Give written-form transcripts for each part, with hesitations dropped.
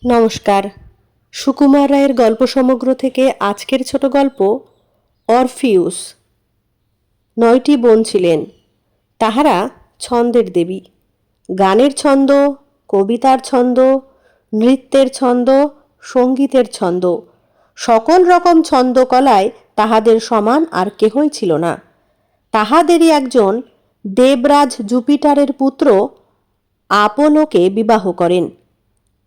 নমস্কার। সুকুমার রায়ের গল্প সমগ্র থেকে আজকের ছোট গল্প অরফিউস। 9টি বোন ছিলেন। তাহারা ছন্দের দেবী। গানের ছন্দ, কবিতার ছন্দ, নৃত্যের ছন্দ, সঙ্গীতের ছন্দ, সকল রকম ছন্দকলায় তাহাদের সমান আর কেহই ছিল না। তাহাদেরই একজন দেবরাজ জুপিটারের পুত্র আপোলোকে বিবাহ করেন।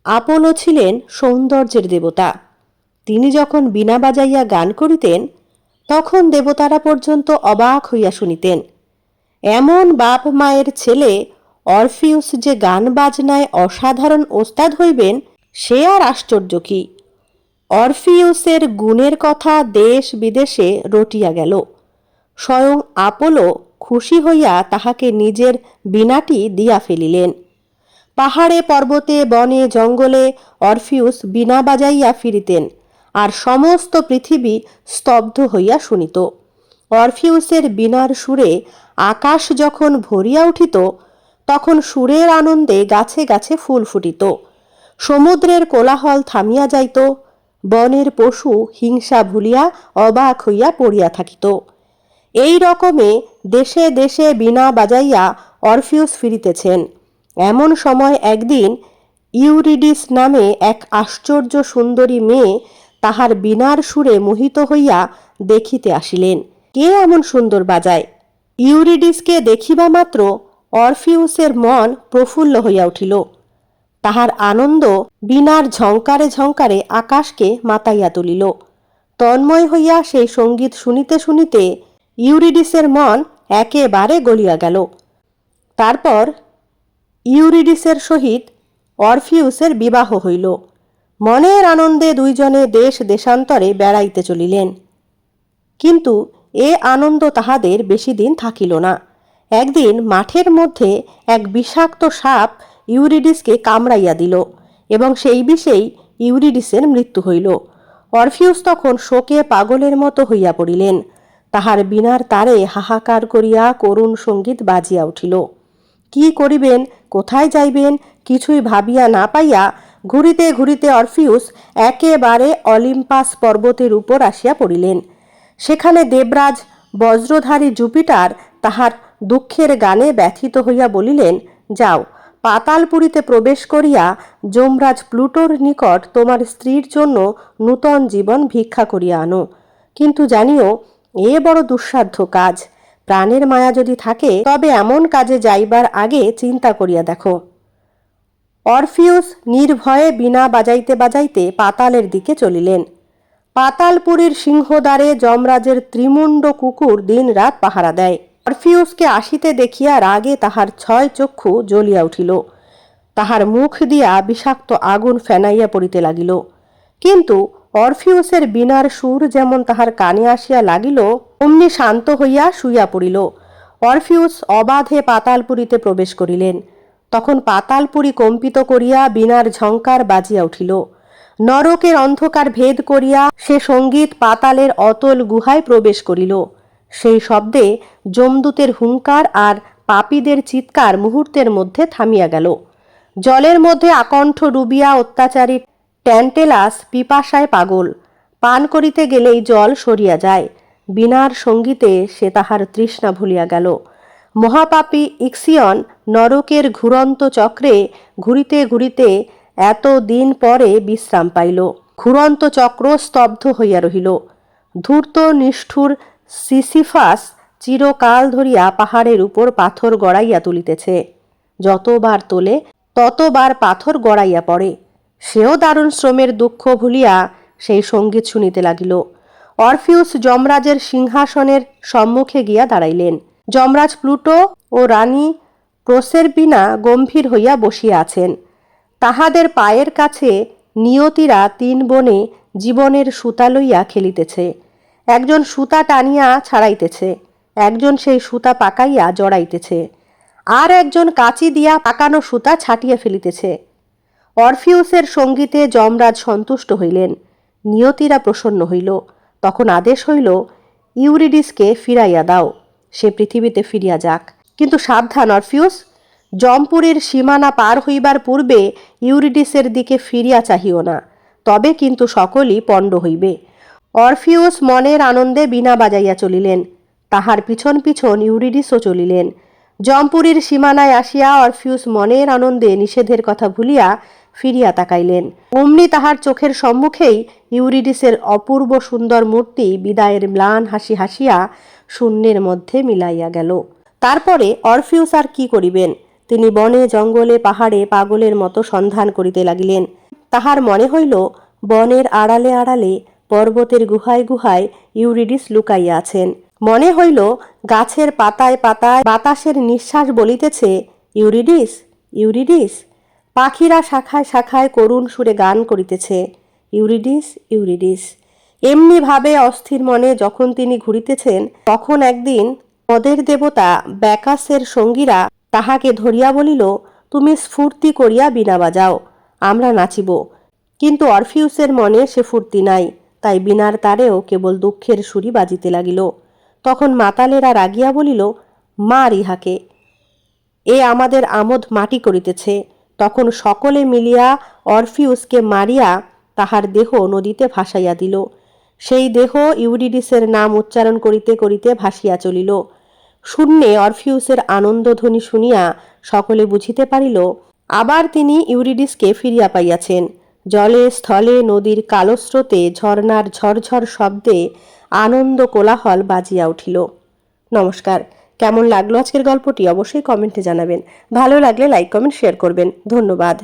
আপোলো ছিলেন সৌন্দর্যের দেবতা। তিনি যখন বীণা বাজাইয়া গান করিতেন তখন দেবতারা পর্যন্ত অবাক হইয়া শুনিতেন। এমন বাপ মায়ের ছেলে অরফিউস যে গান বাজনায় অসাধারণ ওস্তাদ হইবেন সে আর আশ্চর্য কি। অরফিউসের গুণের কথা দেশ বিদেশে রটিয়া গেল। স্বয়ং আপোলো খুশি হইয়া তাহাকে নিজের বীণাটি দিয়া ফেলিলেন। পাহাড়ে পর্বতে বনে জঙ্গলে অরফিউস বীণা বাজাইয়া ফিরিতেন, আর সমস্ত পৃথিবী স্তব্ধ হইয়া শুনিত। অরফিউসের বীণার সুরে আকাশ যখন ভরিয়া উঠিত তখন সুরের আনন্দে গাছে গাছে ফুল ফুটিত, সমুদ্রের কোলাহল থামিয়া যাইত, বনের পশু হিংসা ভুলিয়া অবাক হইয়া পড়িয়া থাকিত। এই রকমে দেশে দেশে বীণা বাজাইয়া অরফিউস ফিরিতেছেন। এমন সময় একদিন ইউরিডিস নামে এক আশ্চর্য সুন্দরী মেয়ে তাহার বীণার সুরে মোহিত হইয়া দেখিতে আসিলেন। কে এমন সুন্দর বাজায়? ইউরিডিসকে দেখিবা মাত্র অরফিউসের মন প্রফুল্ল হইয়া উঠিল। তাহার আনন্দ বীণার ঝঙ্কারে ঝঙ্কারে আকাশকে মাতাইয়া তুলিল। তন্ময় হইয়া সেই সঙ্গীত শুনিতে শুনিতে ইউরিডিসের মন একেবারে গলিয়া গেল। তারপর ইউরিডিসের সহিত অরফিউসের বিবাহ হইল। মনের আনন্দে দুইজনে দেশ দেশান্তরে বেড়াইতে চলিলেন। কিন্তু এ আনন্দ তাহাদের বেশি দিন থাকিল না। একদিন মাঠের মধ্যে এক বিষাক্ত সাপ ইউরিডিসকে কামড়াইয়া দিল এবং সেই বিষেই ইউরিডিসের মৃত্যু হইল। অরফিউস তখন শোকে পাগলের মতো হইয়া পড়িলেন। তাহার বীণার তারে হাহাকার করিয়া করুণ সঙ্গীত বাজিয়া উঠিল। কি করিবেন, কোথায় যাইবেন কিছুই ভাবিয়া না পাইয়া ঘুরিতে ঘুরিতে অরফিউস একেবারে অলিম্পাস পর্বতের উপর আসিয়া পড়িলেন। সেখানে দেবরাজ বজ্রধারী জুপিটার তাহার দুঃখের গানে ব্যথিত হইয়া বলিলেন, যাও, পাতালপুরীতে প্রবেশ করিয়া যমরাজ প্লুটোর নিকট তোমার স্ত্রীর জন্য নূতন জীবন ভিক্ষা করিয়া আনো। কিন্তু জানিও এ বড় দুঃসাধ্য কাজ। প্রাণের মায়া যদি থাকে তবে এমন কাজে যাইবার আগে চিন্তা করিয়া দেখো। অরফিউস নির্ভয়ে বীণা বাজাইতে বাজাইতে পাতালের দিকে চলিলেন। পাতালপুরীর সিংহদ্বারে যমরাজের ত্রিমুণ্ড কুকুর দিন রাত পাহারা দেয়। অরফিউসকে আসিতে দেখিয়া রাগে তাহার 6 চক্ষু জ্বলিয়া উঠিল। তাহার মুখ দিয়া বিষাক্ত আগুন ফেনাইয়া পড়িতে লাগিল। কিন্তু অরফিউসের বীণার সুর যেমন তাহার কানে আসিয়া লাগিল অমনি শান্ত হইয়া শুইয়া পড়িল। অরফিউস অবাধে পাতালপুরীতে প্রবেশ করিলেন। তখন পাতালপুরী কম্পিত করিয়া বীণার ঝঙ্কার বাজিয়া উঠিল। নরকের অন্ধকার ভেদ করিয়া সে সঙ্গীত পাতালের অতল গুহায় প্রবেশ করিল। সেই শব্দে যমদূতের হুঙ্কার আর পাপীদের চিৎকার মুহূর্তের মধ্যে থামিয়া গেল। জলের মধ্যে আকণ্ঠ ডুবিয়া অত্যাচারী ট্যান্টেলাস পিপাসায় পাগল। পান করিতে গেলেই জল সরিয়া যায়। বীণার সঙ্গীতে সে তাহার তৃষ্ণা ভুলিয়া গেল। মহাপাপী ইক্সিয়ন নরকের ঘুরন্ত চক্রে ঘুরিতে ঘুরিতে এত দিন পরে বিশ্রাম পাইল। ঘুরন্ত চক্র স্তব্ধ হইয়া রহিল। ধূর্ত নিষ্ঠুর সিসিফাস চিরকাল ধরিয়া পাহাড়ের উপর পাথর গড়াইয়া তুলিতেছে। যতবার তোলে ততবার পাথর গড়াইয়া পড়ে। সেও দারুণ শ্রমের দুঃখ ভুলিয়া সেই সঙ্গীত শুনিতে লাগিল। অরফিউস যমরাজের সিংহাসনের সম্মুখে গিয়া দাঁড়াইলেন। যমরাজ প্লুটো ও রানী প্রসেরপিনা গম্ভীর হইয়া বসিয়া আছেন। তাহাদের পায়ের কাছে নিয়তিরা 3 বনে জীবনের সুতা লইয়া খেলিতেছে। একজন সুতা টানিয়া ছাড়াইতেছে, একজন সেই সুতা পাকাইয়া জড়াইতেছে, আর একজন কাঁচি দিয়া পাকানো সুতা ছাটিয়া ফেলিতেছে। অরফিউসের সঙ্গীতে যমরাজ সন্তুষ্ট হইলেন। নিয়তিরা প্রসন্ন হইল। তখন আদেশ হইল, ইউরিডিসকে ফিরাইয়া দাও, সে পৃথিবীতে ফিরিয়া যাক। কিন্তু সাবধান অরফিউস, জমপুরের সীমানা পার হইবার পূর্বে ইউরিডিসের দিকে ফিরিয়া চাহিও না, তবে কিন্তু সকলই পণ্ড হইবে। অরফিউস মনের আনন্দে বীণা বাজাইয়া চলিলেন, তাহার পিছন পিছন ইউরিডিসও চলিলেন। জমপুরীর সীমানায় আসিয়া অরফিউস মনের আনন্দে নিষেধের কথা ভুলিয়া ফিরিয়া তাকাইলেন। অমনি তাহার চোখের সম্মুখেই ইউরিডিসের অপূর্ব সুন্দর মূর্তি বিদায়ের ম্লান হাসি হাসিয়া শূন্যের মধ্যে মিলাইয়া গেল। তারপরে অরফিউস আর কি করিবেন? তিনি বনে জঙ্গলে পাহাড়ে পাগলের মতো সন্ধান করিতে লাগিলেন। তাহার মনে হইল বনের আড়ালে আড়ালে পর্বতের গুহায় গুহায় ইউরিডিস লুকাইয়া আছেন। মনে হইল গাছের পাতায় পাতায় বাতাসের নিঃশ্বাস বলিতেছে, ইউরিডিস, ইউরিডিস। পাখিরা শাখায় শাখায় করুণ সুরে গান করিতেছে, ইউরিডিস, ইউরিডিস। এমনি ভাবে অস্থির মনে যখন তিনি ঘুরিতেছেন, তখন একদিন মদের দেবতা ব্যাকাসের সঙ্গীরা তাহাকে ধরিয়া বলিল, তুমি স্ফূর্তি করিয়া বীণা বাজাও, আমরা নাচিব। কিন্তু অরফিউসের মনে সে ফুর্তি নাই, তাই বীণার তারেও কেবল দুঃখের সুরি বাজিতে লাগিল। তখন মাতালেরা রাগিয়া বলিল, মার ইহাকে, এ আমাদের আমোদ মাটি করিতেছে। তখন সকলে মিলিয়া অরফিউসকে মারিয়া তাহার দেহ নদীতে ভাসাইয়া দিল। সেই দেহ ইউরিডিসের নাম উচ্চারণ করিতে করিতে ভাসিয়া চলিল। শূন্যে অরফিউসের আনন্দধ্বনি শুনিয়া সকলে বুঝিতে পারিল, আবার তিনি ইউরিডিসকে ফিরিয়া পাইয়াছেন। জলে স্থলে নদীর কালো স্রোতে ঝর্ণার ঝরঝর শব্দে আনন্দ কোলাহল বাজিয়া উঠিল। নমস্কার। কেমন লাগলো আজকের গল্পটি অবশ্যই কমেন্টে জানাবেন। ভালো লাগলে লাইক, কমেন্ট, শেয়ার করবেন। ধন্যবাদ।